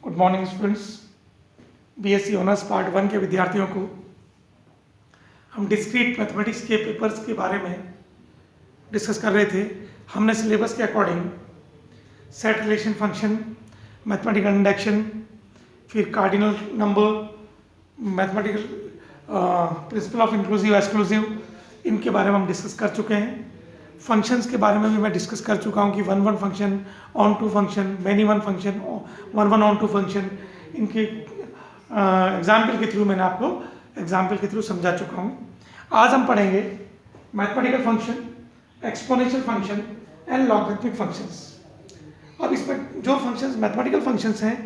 Good morning students. BSc honours part 1 के विद्यार्थियों को हम डिस्क्रीट मैथमेटिक्स के पेपर्स के बारे में डिस्कस कर रहे थे। हमने सिलेबस के according set relation function, mathematical induction, फिर cardinal number, mathematical principle of inclusive exclusive, इनके बारे में हम डिस्कस कर चुके हैं। फंक्शंस के बारे में भी मैं डिस्कस कर चुका हूँ कि one one function, onto function, many one function, one one onto function, इनके एग्जाम्पल के थ्रू मैंने आपको एग्जाम्पल के थ्रू समझा चुका हूँ। आज हम पढ़ेंगे mathematical function, exponential function and logarithmic functions. अब इसमें जो फंक्शंस मैथमेटिकल फंक्शंस हैं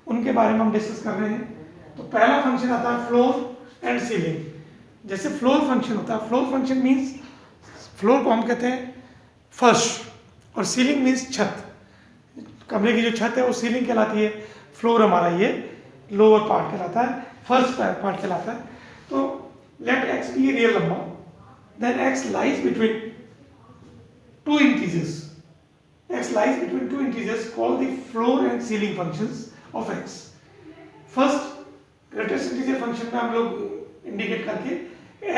उनके बारे में हम डिस्कस कर रहे हैं। तो पहला फंक्शन आता है फ्लोर एंड सीलिंग। जैसे फ्लोर फंक्शन होता है, फ्लोर फंक्शन मीन्स फ्लोर को हम कहते हैं फर्श और सीलिंग मीन्स छत। कमरे की जो छत है वो सीलिंग कहलाती है, फ्लोर हमारा ये लोअर पार्ट कहलाता है, फर्स्ट पार्ट कहलाता है। तो let x be a real number, then x lies between two integers. x lies between two integers called the floor and ceiling functions of x. First, greatest integer function में हम लोग indicate करके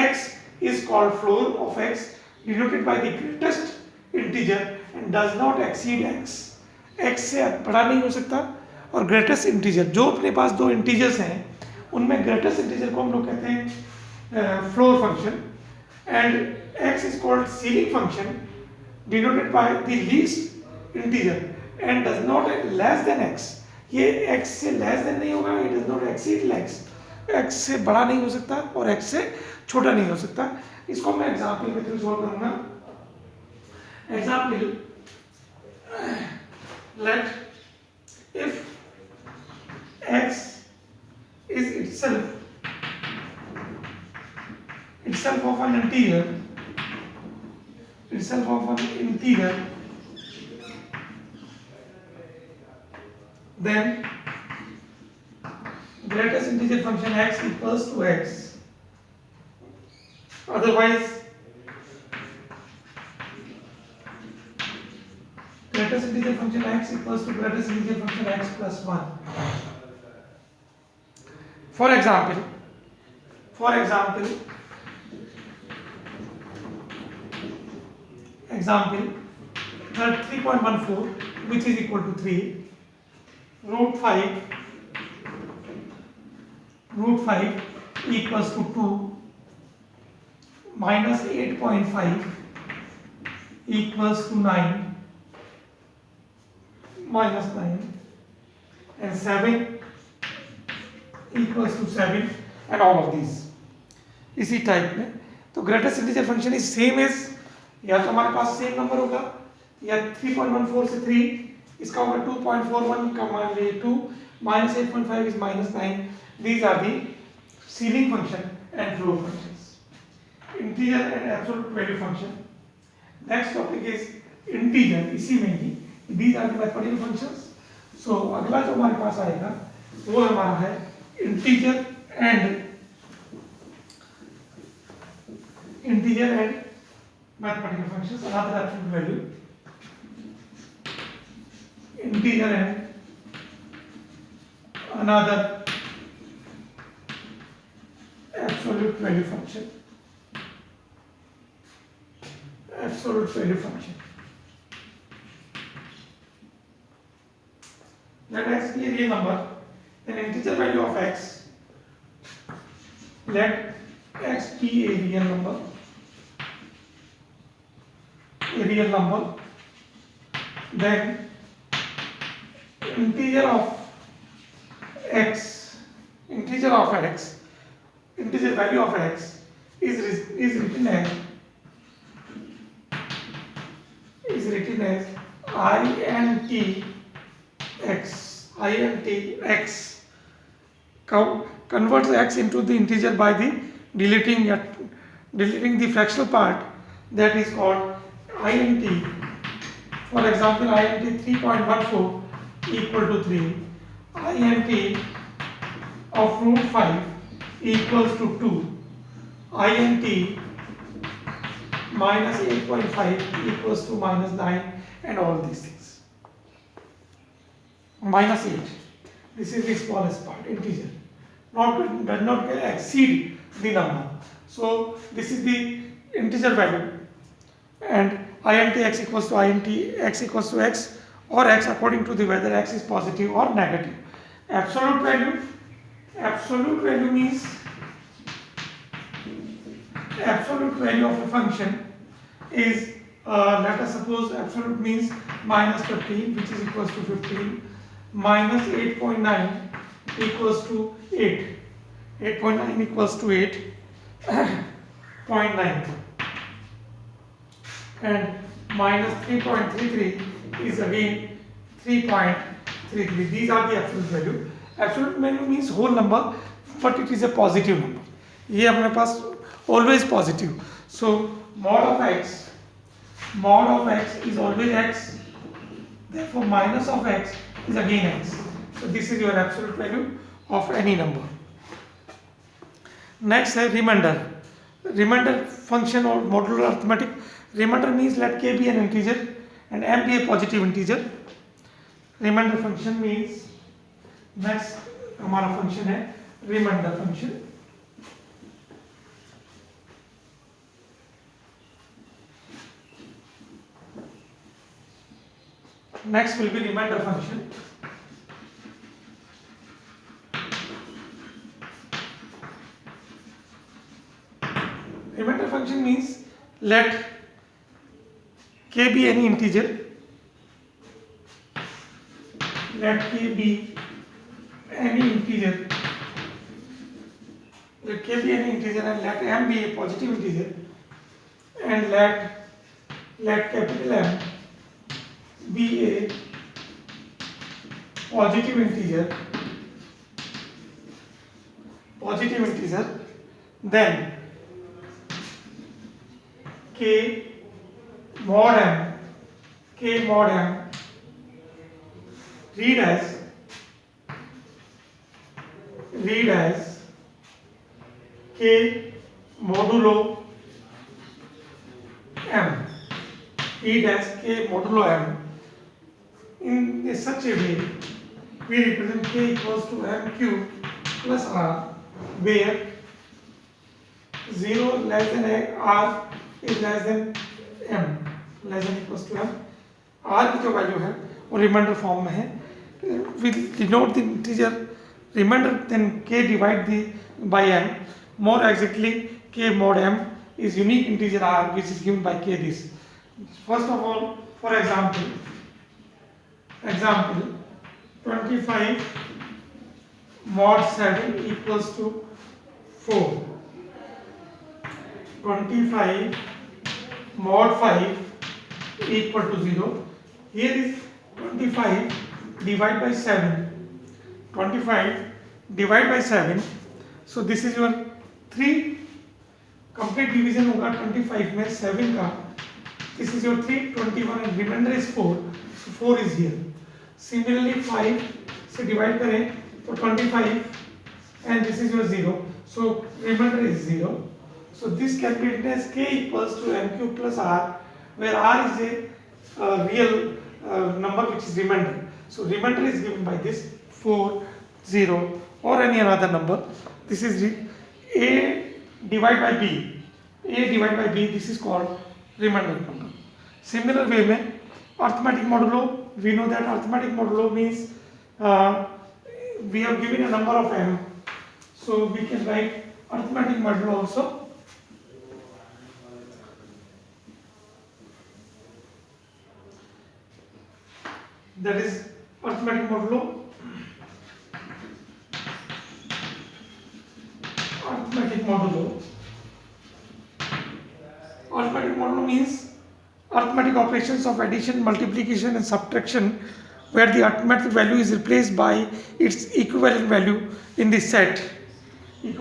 x is called floor of x denoted by the greatest integer and does not exceed x. x से बड़ा नहीं हो सकता। और greatest integer जो अपने पास दो integers हैं उनमें greatest integer को हम लोग कहते हैं floor function and x is called ceiling function denoted by the least integer and does not less than x. ये x से less than नहीं होगा, it does not exceed x. x से बड़ा नहीं हो सकता और x से छोटा नहीं हो सकता। इसको मैं एग्जाम्पल के थ्रू सॉल्व करूंगा। Example, let if x is itself of an integer, then greatest integer function x equals to x. Otherwise, greatest integer function x equals to greatest integer function x plus 1. For example, that 3.14 which is equal to 3, root 5 equals to 2, minus 8.5 equals to 9, minus 9, and 7 equals to 7, and all of these इसी type में। तो greatest integer function is same as, या तो हमारे पास same number होगा या 3.14 से 3 इसका होगा 2.41 का मान लीजिए 2, minus 8.5 is minus 9. These are the ceiling function and floor functions. Integer and absolute value function. Next topic is integer. इसी में ही these are the mathematical functions. So अगला जो हमारे पास आएगा वो हमारा है integer and mathematical functions. Another absolute value. Integer and another absolute value function. Let x be a real number, then integer value of x. Let x be a real number, then integer value of x is written as int x converts x into the integer by the deleting the fractional part, that is called int. For example, int 3.14 equal to 3, int of root 5 equals to 2, int minus 8.5 equals to minus 9, and all these things. Minus 8. This is the smallest part, integer. Does not exceed the number. So this is the integer value, and int x equals to int x equals to x, or x according to the whether x is positive or negative. Absolute value means absolute value of a function is let us suppose absolute means minus 15, which is equals to 15, minus 8.9 equals to 8. 8.9 equals to 8.9, and minus 3.33 is again 3.33. These are the absolute value. Absolute value means whole number, but it is a positive number. ये हमारे पास always positive. So mod of x is always x. Therefore minus of x is again x. So this is your absolute value of any number. Next है remainder. Remainder function or modular arithmetic. Remainder means let k be an integer and m be a positive integer. Remainder function means next हमारा function है remainder function. Next will be remainder function. Remainder function means let k be any integer. Let k be any integer. Let k be any integer and let m be a positive integer, and let capital M be a positive integer. Then k mod m read as k modulo m. Read as k modulo m. In such a way, we represent k equals to m cube plus r, where 0 less than r is less than m, less than equals to m. r की जो value है वो reminder form में है. We denote the integer remainder, then k divide the by m. More exactly, k mod m is unique integer r, which is given by k this. First of all, for example 25 mod 7 equals to 4. 25 mod 5 equal to 0. Here is 25 divided by 7. 25 divided by 7. So this is your 3 complete division होगा 25 में 7 का. This is your 3, 21 and remainder is 4. So 4 is here. Similarly 5 से divide करें तो 25 and this is your 0. So remainder is 0. So this can be written as k equals to m cube plus r, where r is a real number which is remainder. So remainder is given by this 4, 0 or any another number. This is a divided by b. A divided by b, this is called remainder number. Similar way में arithmetic modulo, we know that arithmetic modulo means we have given a number of m, so we can write arithmetic modulo also. That is arithmetic modulo. Arithmetic modulo means arithmetic operations of addition, multiplication and subtraction, where the arithmetic value is replaced by its equivalent value in the set. 0,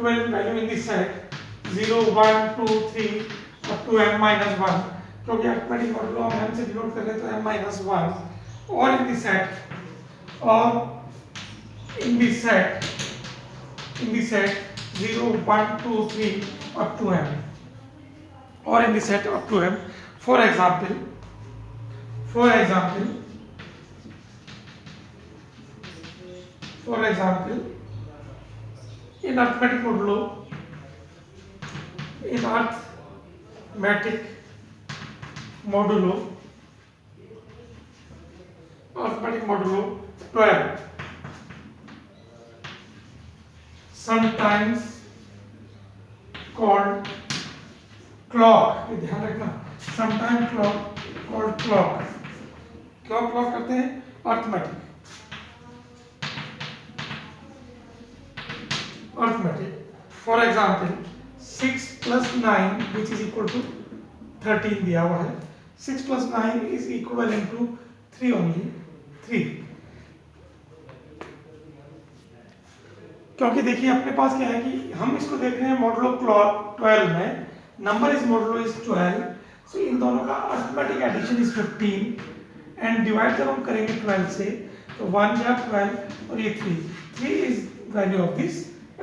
1, 2, 3 up to m minus 1. क्योंकि arithmetic modulo हम m से denote कर रहे हैं तो m minus 1, or in the set 0, 1, 2, 3 up to m, or in the set up to m. For example, For example, in arithmetic modulo, arithmetic modulo 12, sometimes called clock, ये ध्यान रखना, sometimes called clock, क्यों clock करते हैं? arithmetic, for example 6 plus 9 which is equal to 13 दिया हुआ है, 6 plus 9 is equivalent to 3 only, 3, क्योंकि देखिए अपने पास क्या है कि हम इसको देख रहे हैं मॉडुलो 12 में, number is modulo is 12, so इन दोनों का arithmetic addition is 15 and divide जब हम करेंगे 12 से तो 1 या 12 और ये 3 is value of this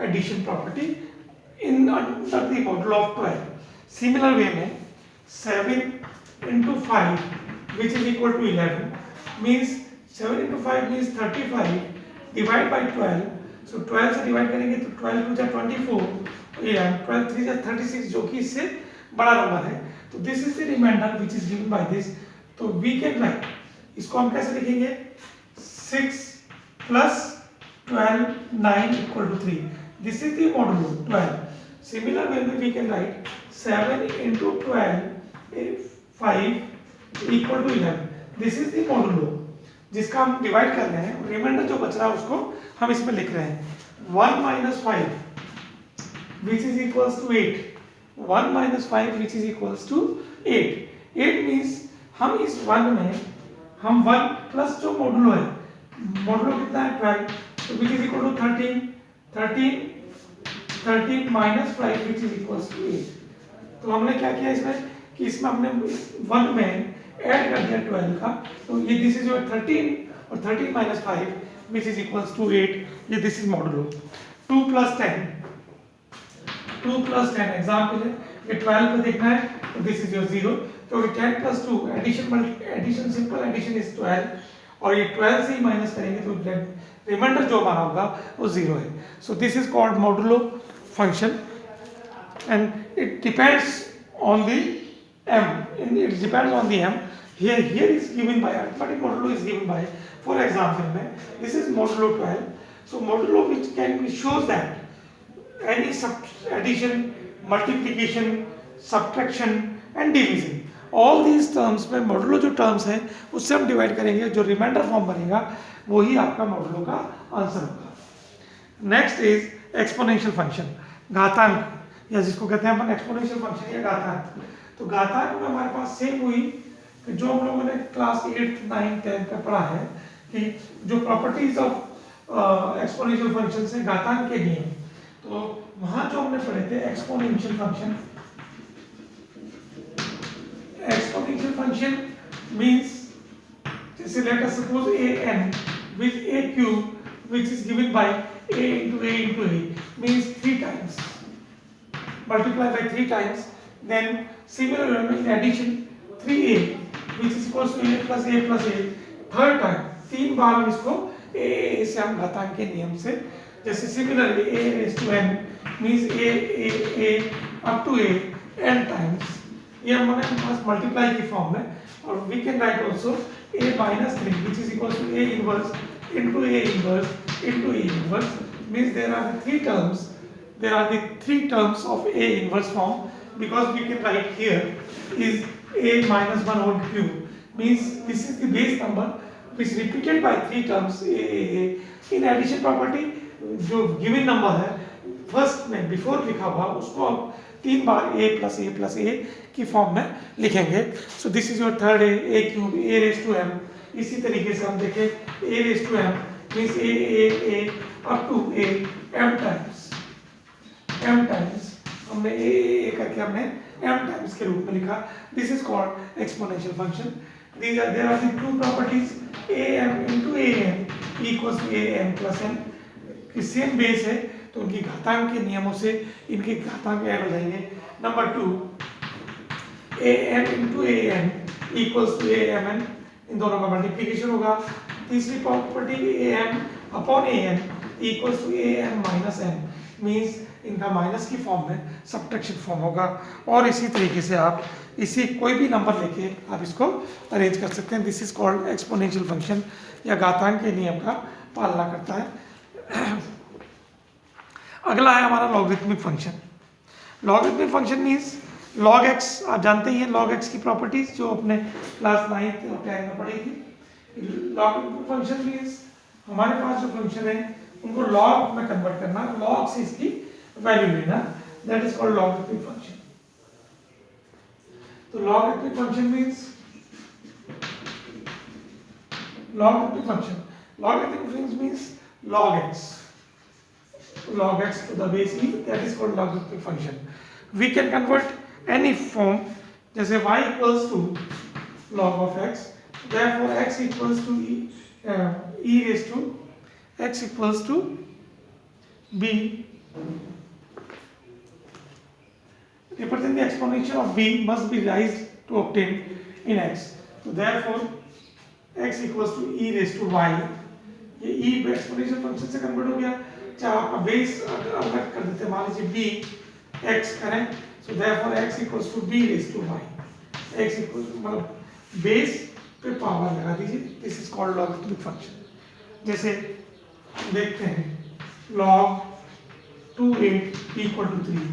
addition property in under the modulo of 12. Similar way में 7 into 5 which is equal to 11 means 7 into 5 means 35 divide by 12. So 12 से डिवाइड करेंगे तो 12 टू जा 24 या 12 3 जा 36 जो कि इससे बड़ा नंबर है. तो this is the remainder which is given by this. तो वी कैन राइट, इसको हम कैसे लिखेंगे? 6 plus 12 9 equal to 3. This is the modulo 12. Similar way we can write 7 into 12 5 equal to 11. This is the modulo जिसका हम divide कर रहे हैं, रिमाइंडर जो बच रहा है उसको हम इसमें लिख रहे हैं. 1 minus 5 which is equals to 8. 1 minus 5 which is equals to 8. 8 means हम इस 1 में हम 1 प्लस जो मॉडुलो है, मॉडुलो कितना है 12, तो which is equal to 13 minus 5 which is equals to 8. तो हमने क्या किया इसमें कि इसमें हमने 1 में ऐड कर दिया 12 का, तो ये दिस इज योर 13 और 13 minus 5 which is equals to 8. ये this is modulo. 2 plus 10 example है, ये 12 पे देखना है तो दिस इज योर 0. तो 10 plus 2 addition simple addition is 12 और ये 12 से ही माइनस करेंगे तो रिमाइंडर जो हमारा होगा वो 0 है. सो this is called modulo function and it depends on the m. It depends on the m. Here is given by arithmetic modulo is given by, for example, this is modulo 12. So modulo which can be shows that any addition, multiplication, subtraction and division, all these terms में modulo जो terms हैं उससे हम divide करेंगे, जो reminder form बनेगा वही आपका modulo का आंसर होगा. नेक्स्ट इज एक्सपोनेंशियल फंक्शन, घातांक, या जिसको कहते हैं अपन एक्सपोनेंशियल फंक्शन या घातांक. तो घातांक में हमारे पास सेम हुई कि जो हम लोगों ने क्लास 8, 9, 10 का पढ़ा है कि जो प्रॉपर्टीज ऑफ एक्सपोनेंशियल फंक्शन से घातांक के नियम, तो वहां जो हमने पढ़े थे एक्सपोनेंशियल फंक्शन मींस, जैसे let us suppose an with a cube which is given by a into a means 3 times, multiply by 3 times, then similarly in addition 3a which is equals to a plus a third time, 3 बार हम इसको a से हम घातांक के नियम से, जैसे similarly a raised to n means a up to a n times, ये हमारे पास मल्टीप्लाई की फॉर्म में. और we can write also a minus 3 which is equals to a inverse into a inverse into a inverse means there are the three terms of a inverse form, because we can write here is a minus 1 whole cube means this is the base number which repeated by 3 terms a. In addition property जो given number है first में before लिखा हुआ उसको आप 3 बार a plus a की form में लिखेंगे. So this is your third a cube a raise to m. इसी तरीके से हम देखें a raise to m means a up to a m times हमने a करके हमने m टाइम्स के रूप में लिखा. This is called exponential function. There are the two properties am into am equals to am plus n की same base है, तो उनकी घातांक के नियमों से इनके घातांक ऐड हो जाएंगे. Number 2 am into am equals to amn, इन दोनों का मल्टीप्लिकेशन होगा. तीसरी property am upon a n equals to a n minus n, means इनका माइनस की फॉर्म में सब्ट्रैक्शन फॉर्म होगा। और इसी तरीके से आप इसी कोई भी नंबर लेके आप इसको अरेंज कर सकते हैं। This is called exponential function, या घातांक के नियम का पालना करता है। अगला है हमारा logarithmic function. Logarithmic function means log x, आप जानते ही हैं लॉग एक्स की प्रॉपर्टीज जो अपने क्लास 9th और 10th में पढ़ी थी। लॉगरिथमिक फंक्शन मीन्स हमारे पास जो फंक्शन है उनको लॉग में कन्वर्ट करना, लॉग से इसकी वैल्यू लेना, that is called logarithmic function. तो logarithmic function means logarithmic function, logarithmic function means log x to the base e, that is called logarithmic function. We can convert any form, जैसे y equals to log of x, therefore x equals to e raised to x equals to b, represent the exponential of b must be raised to obtain in x, so therefore x equals to e raised to y, ये e exponential function से convert हो गया। चाहे आपका base अलग कर देते, मान लीजिए b x करें, so therefore x equals to b raise to y, x equals मतलब बेस पे पावर लगा दीजिए, this is called logarithmic function. जैसे देखते हैं log 2 8 equal to 3,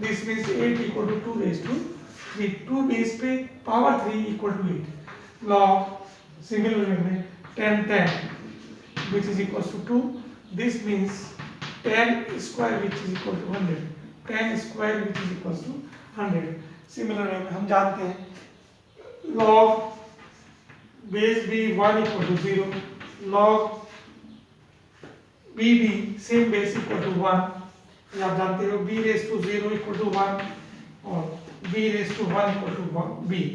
this means 8 equal to 2 raise to 3, 2 base पे power 3 equal to 8। log similar way में 10 10 which is equals to 2, this means 10 square which is equal to 100, 10 square which is equals to 100। Similar way में हम जानते हैं log base b 1 equal to 0, log b b same base equal to 1, ये आप जानते हो b raised to 0 equal to 1 और b raised to 1 equal to 1 b,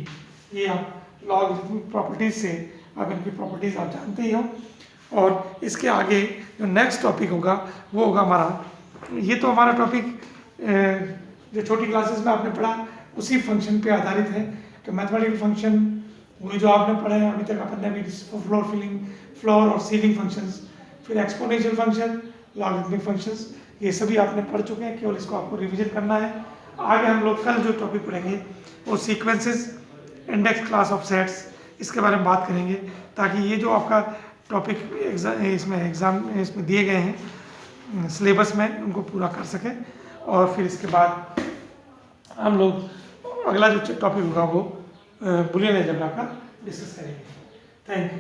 ये आप लॉगरिथमिक प्रॉपर्टीज से आप इनकी प्रॉपर्टीज आप जानते ही हो। और इसके आगे जो नेक्स्ट टॉपिक होगा वो होगा हमारा, ये तो हमारा टॉपिक जो छोटी क्लासेस में आपने पढ़ा उसी फंक्शन पे आधारित है कि मैथमेटिकल फंक्शन वही जो आपने पढ़े हैं अभी तक, अपन ने भी फ्लोर फिलिंग, फ्लोर और सीलिंग फंक्शंस, फिर एक्सपोनेंशियल फंक्शन, लॉगरिथमिक फंक्शंस, ये सभी आपने पढ़ चुके हैं, केवल इसको आपको रिविजन करना है। आगे हम लोग कल जो टॉपिक पढ़ेंगे वो sequences, index class of sets, इसके बारे में बात करेंगे, ताकि ये जो आपका टॉपिक इसमें दिए गए हैं सिलेबस में उनको पूरा कर सकें। और फिर इसके बाद हम लोग अगला जो टॉपिक होगा वो बुलियन अलजेब्रा का डिस्कस करेंगे। Thank you.